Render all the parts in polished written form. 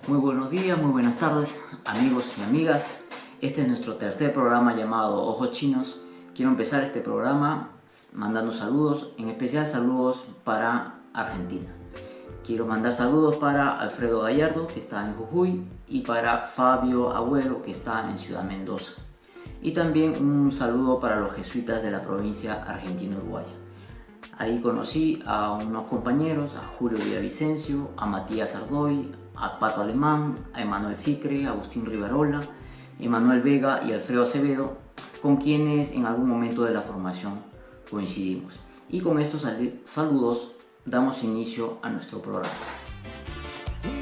Muy buenos días, muy buenas tardes, amigos y amigas. Este es nuestro tercer programa llamado Ojos Chinos. Quiero empezar este programa mandando saludos, en especial saludos para Argentina. Quiero mandar saludos para Alfredo Gallardo, que está en Jujuy, y para Fabio Agüero, que está en Ciudad Mendoza. Y también un saludo para los jesuitas de la provincia argentina-uruguaya. Ahí conocí a unos compañeros, a Julio Villavicencio, a Matías Ardoy, a Pato Alemán, a Emanuel Sicre, a Agustín Rivarola, Emanuel Vega y Alfredo Acevedo, con quienes en algún momento de la formación coincidimos. Y con estos saludos damos inicio a nuestro programa.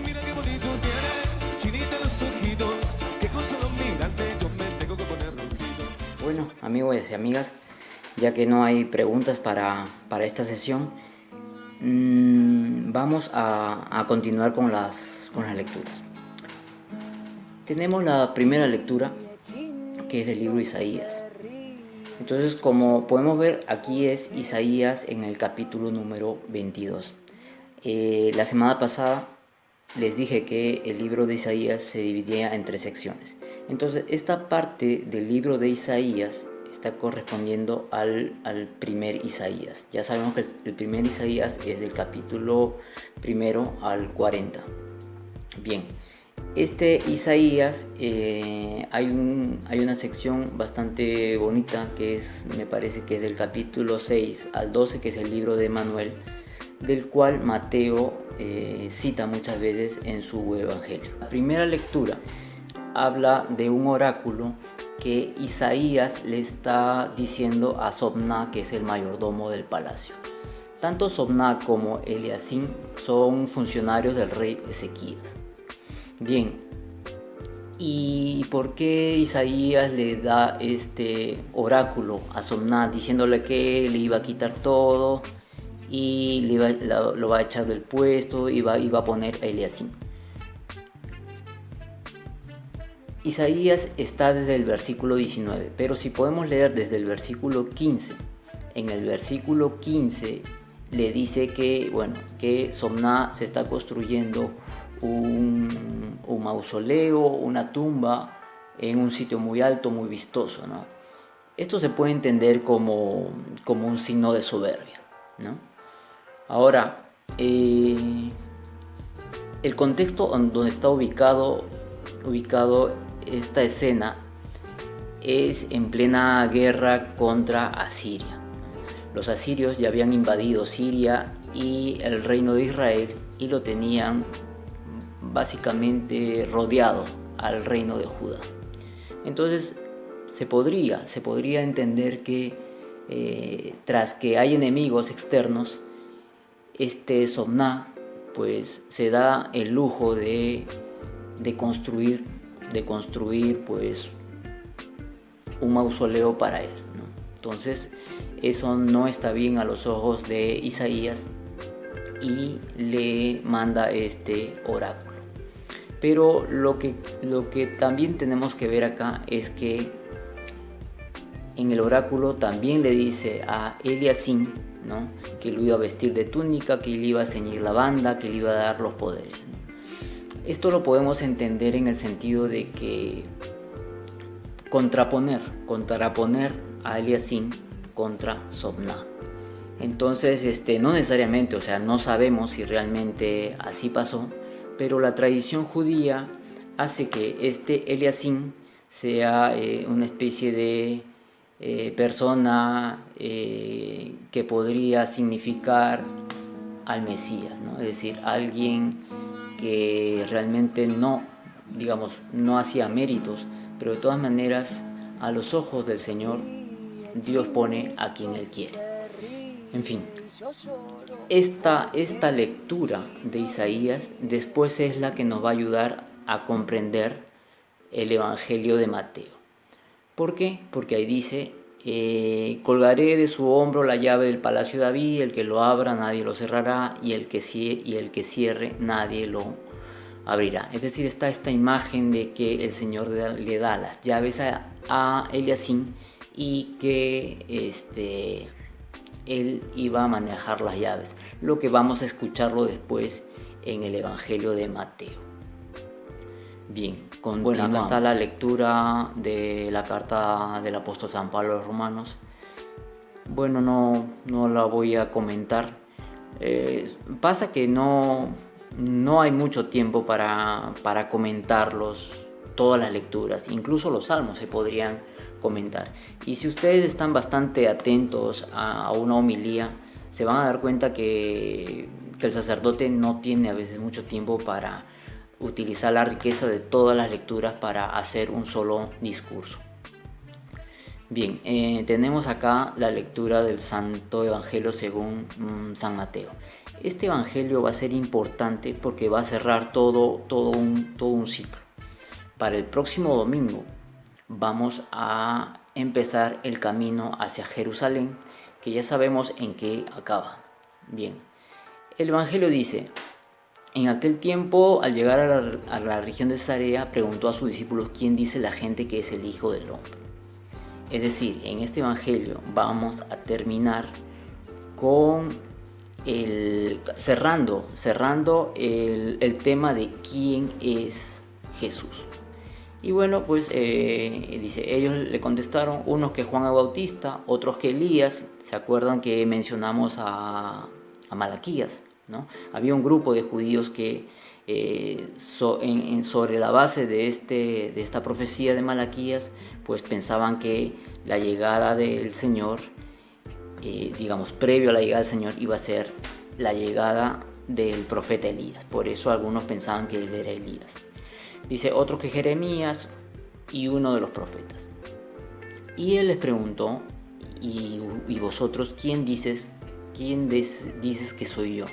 Mira qué bonito tiene, chinita los ojitos, que con solo mirarte yo me tengo que poner ronquito. Bueno, amigos y amigas, ya que no hay preguntas para esta sesión, vamos a continuar con las lecturas. Tenemos la primera lectura, que es del libro de Isaías. Entonces, como podemos ver, aquí es Isaías en el capítulo número 22. La semana pasada les dije que el libro de Isaías se dividía en 3 secciones. Entonces, esta parte del libro de Isaías está correspondiendo al primer Isaías. Ya sabemos que el primer Isaías es del capítulo 1 al 40. Bien, este Isaías hay una sección bastante bonita que me parece que es del capítulo 6 al 12, que es el libro de Manuel, del cual Mateo cita muchas veces en su evangelio. La primera lectura habla de un oráculo que Isaías le está diciendo a Sobná, que es el mayordomo del palacio. Tanto Sobná como Eliacim son funcionarios del rey Ezequías. Bien, ¿y por qué Isaías le da este oráculo a Sobná diciéndole que le iba a quitar todo y lo va a echar del puesto y va a poner a Eliacim? Isaías está desde el versículo 19, pero si podemos leer desde el versículo 15, en el versículo 15 le dice que Sobná se está construyendo un mausoleo, una tumba en un sitio muy alto, muy vistoso, ¿no? Esto se puede entender como un signo de soberbia, ¿no? Ahora, el contexto donde está ubicado esta escena es en plena guerra contra Asiria. Los asirios ya habían invadido Siria y el reino de Israel y lo tenían básicamente rodeado al reino de Judá. Entonces se podría entender que tras que hay enemigos externos, este Sobná pues se da el lujo de construir pues un mausoleo para él, ¿no? Entonces eso no está bien a los ojos de Isaías y le manda este oráculo. Pero lo que también tenemos que ver acá es que en el oráculo también le dice a Eliacim, ¿no?, que lo iba a vestir de túnica, que le iba a ceñir la banda, que le iba a dar los poderes, ¿no? Esto lo podemos entender en el sentido de que contraponer a Eliacim contra Sobná. Entonces, no necesariamente, no sabemos si realmente así pasó, pero la tradición judía hace que este Eliacim sea una especie de persona que podría significar al Mesías, ¿no? Es decir, alguien que realmente no hacía méritos, pero de todas maneras a los ojos del Señor Dios pone a quien Él quiere. En fin, esta lectura de Isaías después es la que nos va a ayudar a comprender el Evangelio de Mateo. ¿Por qué? Porque ahí dice: colgaré de su hombro la llave del palacio de David, el que lo abra nadie lo cerrará, y el que cierre nadie lo abrirá. Es decir, está esta imagen de que el Señor le da las llaves a Eliacim y que él iba a manejar las llaves, lo que vamos a escucharlo después en el Evangelio de Mateo. Bien, bueno, acá está la lectura de la carta del apóstol San Pablo a los Romanos. Bueno, no la voy a comentar. Pasa que no hay mucho tiempo para comentarlos, todas las lecturas, incluso los salmos se podrían comentar. Y si ustedes están bastante atentos a una homilía, se van a dar cuenta que el sacerdote no tiene a veces mucho tiempo para utilizar la riqueza de todas las lecturas para hacer un solo discurso. Bien, tenemos acá la lectura del Santo Evangelio según San Mateo. Este Evangelio va a ser importante porque va a cerrar todo un ciclo. Para el próximo domingo vamos a empezar el camino hacia Jerusalén, que ya sabemos en qué acaba. Bien, el Evangelio dice: en aquel tiempo, al llegar a la región de Cesarea, preguntó a sus discípulos: ¿quién dice la gente que es el Hijo del Hombre? Es decir, en este Evangelio vamos a terminar con cerrando el tema de quién es Jesús. Y bueno, pues dice, ellos le contestaron, unos que Juan el Bautista, otros que Elías. ¿Se acuerdan que mencionamos a Malaquías, ¿no? Había un grupo de judíos que sobre la base de esta profecía de Malaquías, pues pensaban que la llegada del Señor, previo a la llegada del Señor, iba a ser la llegada del profeta Elías. Por eso algunos pensaban que él era Elías. Dice, otro que Jeremías y uno de los profetas. Y él les preguntó, ¿y vosotros quién dices que soy yo?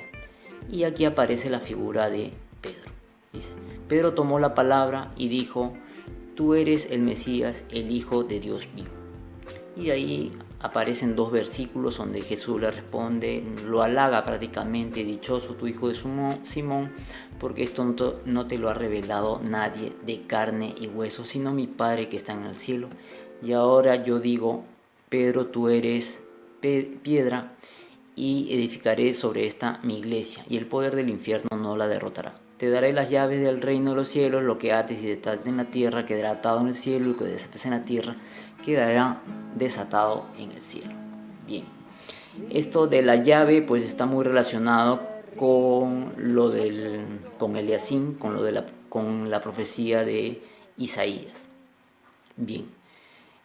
Y aquí aparece la figura de Pedro. Dice, Pedro tomó la palabra y dijo, tú eres el Mesías, el Hijo de Dios vivo. Y de ahí aparecen dos versículos donde Jesús le responde, lo halaga prácticamente, dichoso tu hijo de Simón, porque esto no te lo ha revelado nadie de carne y hueso, sino mi Padre que está en el cielo. Y ahora yo digo, Pedro, tú eres piedra, y edificaré sobre esta mi iglesia, y el poder del infierno no la derrotará. Te daré las llaves del reino de los cielos, lo que ates y desates en la tierra quedará atado en el cielo, y lo que desates en la tierra quedará desatado en el cielo. Bien, esto de la llave pues está muy relacionado con Eliasín, con la profecía de Isaías. Bien,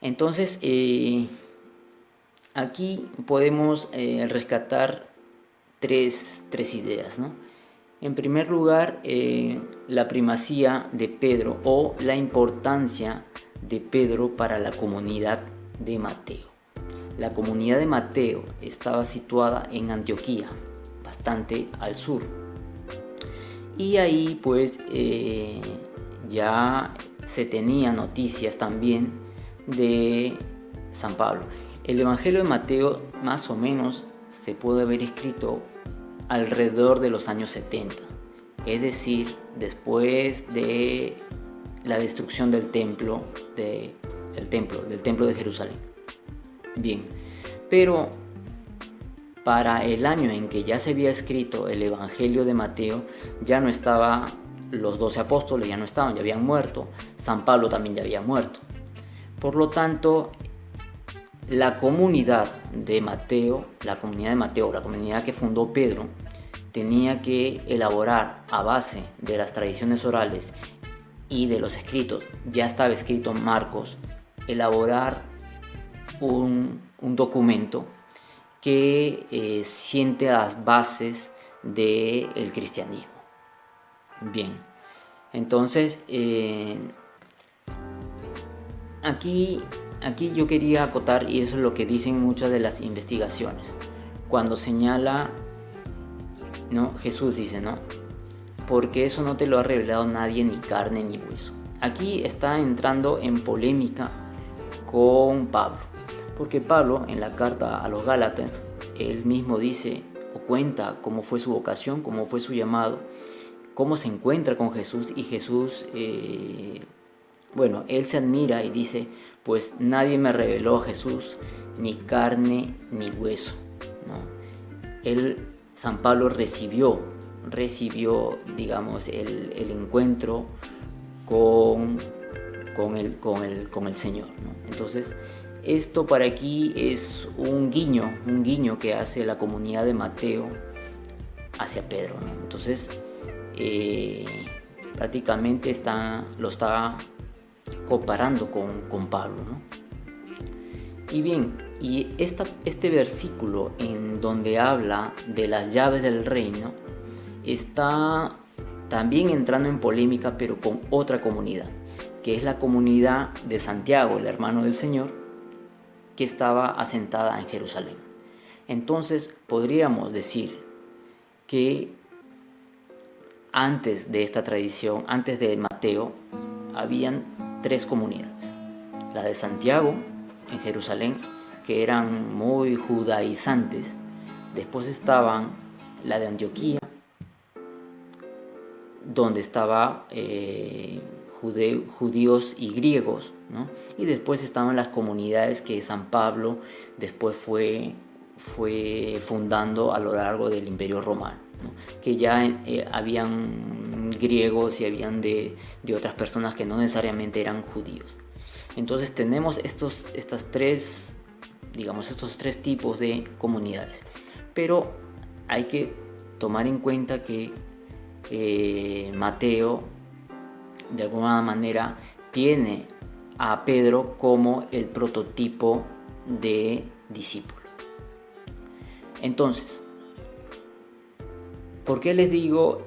entonces aquí podemos rescatar tres ideas, ¿no? En primer lugar, la primacía de Pedro o la importancia de Pedro para la comunidad de Mateo. La comunidad de Mateo estaba situada en Antioquía, bastante al sur. Y ahí pues ya se tenía noticias también de San Pablo. El Evangelio de Mateo más o menos se puede haber escrito alrededor de los años 70, es decir, después de la destrucción del templo de Jerusalén. Bien, pero para el año en que ya se había escrito el Evangelio de Mateo, ya no estaban los 12 apóstoles, ya habían muerto, San Pablo también ya había muerto. Por lo tanto, la comunidad de Mateo, la comunidad que fundó Pedro, tenía que elaborar a base de las tradiciones orales y de los escritos, ya estaba escrito en Marcos, elaborar un documento que siente las bases del cristianismo. Bien, entonces aquí yo quería acotar, y eso es lo que dicen muchas de las investigaciones, cuando señala, ¿no? Jesús dice, ¿no? Porque eso no te lo ha revelado nadie, ni carne ni hueso. Aquí está entrando en polémica con Pablo, porque Pablo en la carta a los Gálatas, él mismo dice o cuenta cómo fue su vocación, cómo fue su llamado, cómo se encuentra con Jesús, y Jesús, él se admira y dice, pues nadie me reveló a Jesús, ni carne ni hueso, ¿no? San Pablo recibió, digamos, el encuentro con, con el Señor, ¿no? Entonces, esto para aquí es un guiño que hace la comunidad de Mateo hacia Pedro, ¿no? Entonces, prácticamente lo está comparando con Pablo, ¿no? Y bien, y este versículo en donde habla de las llaves del reino está también entrando en polémica, pero con otra comunidad, que es la comunidad de Santiago, el hermano del Señor, que estaba asentada en Jerusalén. Entonces podríamos decir que antes de esta tradición, antes de Mateo, habían tres comunidades. La de Santiago, en Jerusalén, que eran muy judaizantes. Después estaban la de Antioquía, donde estaban judíos y griegos, ¿no? Y después estaban las comunidades que San Pablo después fue fundando a lo largo del Imperio Romano, ¿no? Que ya habían griegos y habían de otras personas que no necesariamente eran judíos. Entonces tenemos estos tres tipos de comunidades, pero hay que tomar en cuenta que Mateo de alguna manera tiene a Pedro como el prototipo de discípulo. Entonces, ¿por qué les digo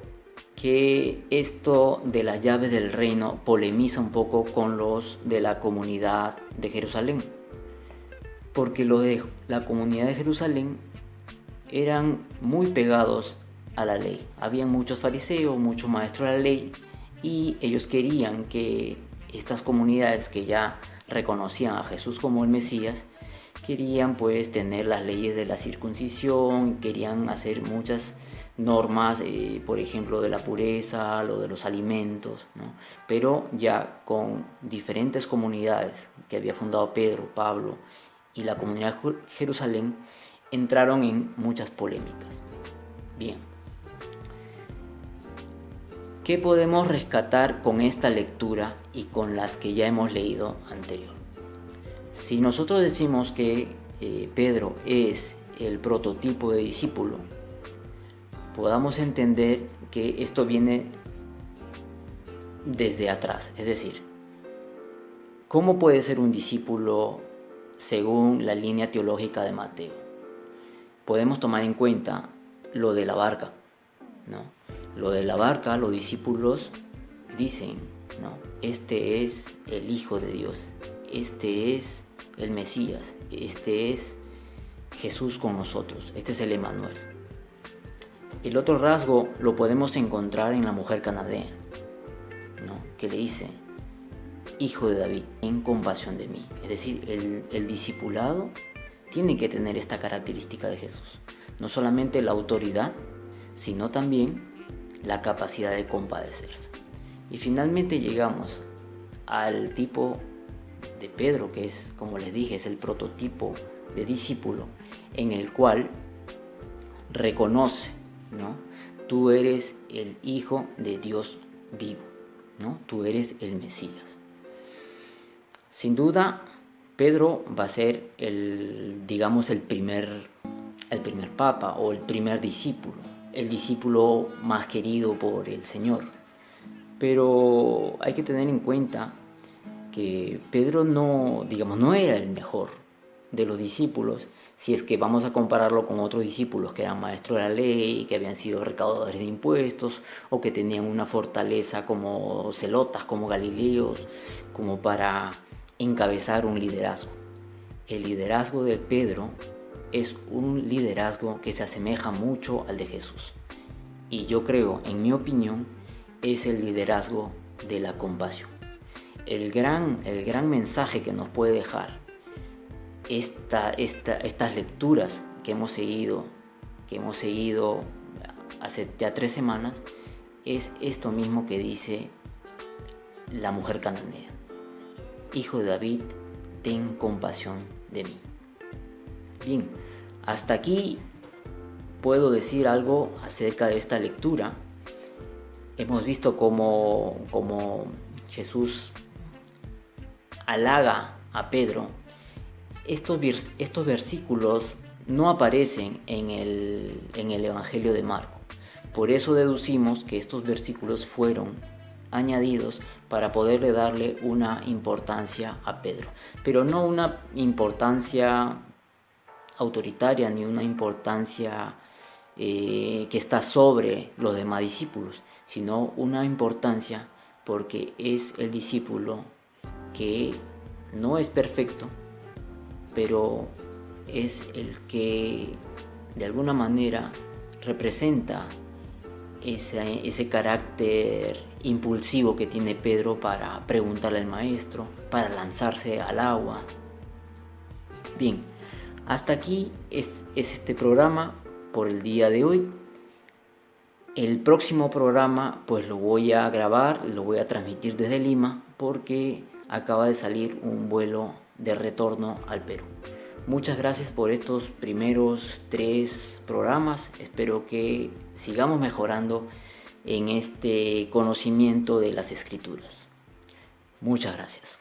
que esto de las llaves del reino polemiza un poco con los de la comunidad de Jerusalén? Porque los de la comunidad de Jerusalén eran muy pegados a la ley. Habían muchos fariseos, muchos maestros de la ley, y ellos querían que estas comunidades que ya reconocían a Jesús como el Mesías, querían pues tener las leyes de la circuncisión, querían hacer muchas normas, por ejemplo de la pureza, lo de los alimentos, ¿no? Pero ya con diferentes comunidades que había fundado Pedro, Pablo y la comunidad de Jerusalén, entraron en muchas polémicas. Bien, ¿qué podemos rescatar con esta lectura y con las que ya hemos leído anterior? Si nosotros decimos que Pedro es el prototipo de discípulo, podamos entender que esto viene desde atrás, es decir, ¿cómo puede ser un discípulo según la línea teológica de Mateo? Podemos tomar en cuenta lo de la barca, ¿no? Lo de la barca, los discípulos dicen, ¿no? Este es el Hijo de Dios, este es el Mesías, este es Jesús con nosotros, este es el Emmanuel. El otro rasgo lo podemos encontrar en la mujer cananea, ¿no? Que le dice, Hijo de David, ten compasión de mí. Es decir, el discipulado tiene que tener esta característica de Jesús. No solamente la autoridad, sino también la capacidad de compadecerse. Y finalmente llegamos al tipo de Pedro, que es, como les dije, es el prototipo de discípulo, en el cual reconoce, ¿no? Tú eres el Hijo de Dios vivo, ¿no? Tú eres el Mesías. Sin duda, Pedro va a ser el primer papa o el primer discípulo, el discípulo más querido por el Señor. Pero hay que tener en cuenta que Pedro no era el mejor de los discípulos, si es que vamos a compararlo con otros discípulos que eran maestros de la ley, que habían sido recaudadores de impuestos, o que tenían una fortaleza como celotas, como galileos, como para encabezar un liderazgo. El liderazgo de Pedro es un liderazgo que se asemeja mucho al de Jesús. Y yo creo, en mi opinión, es el liderazgo de la compasión. El gran mensaje que nos puede dejar estas lecturas que hemos seguido hace ya 3 semanas, es esto mismo que dice la mujer cananea. Hijo de David, ten compasión de mí. Bien, hasta aquí puedo decir algo acerca de esta lectura. Hemos visto cómo Jesús halaga a Pedro, estos versículos no aparecen en el Evangelio de Marco. Por eso deducimos que estos versículos fueron añadidos para poderle darle una importancia a Pedro, pero no una importancia autoritaria ni una importancia que está sobre los demás discípulos, sino una importancia porque es el discípulo que no es perfecto, pero es el que de alguna manera representa ese carácter impulsivo que tiene Pedro para preguntarle al maestro, para lanzarse al agua. Bien, hasta aquí es este programa por el día de hoy. El próximo programa pues lo voy a grabar, lo voy a transmitir desde Lima porque acaba de salir un vuelo de retorno al Perú. Muchas gracias por estos primeros 3 programas. Espero que sigamos mejorando en este conocimiento de las escrituras. Muchas gracias.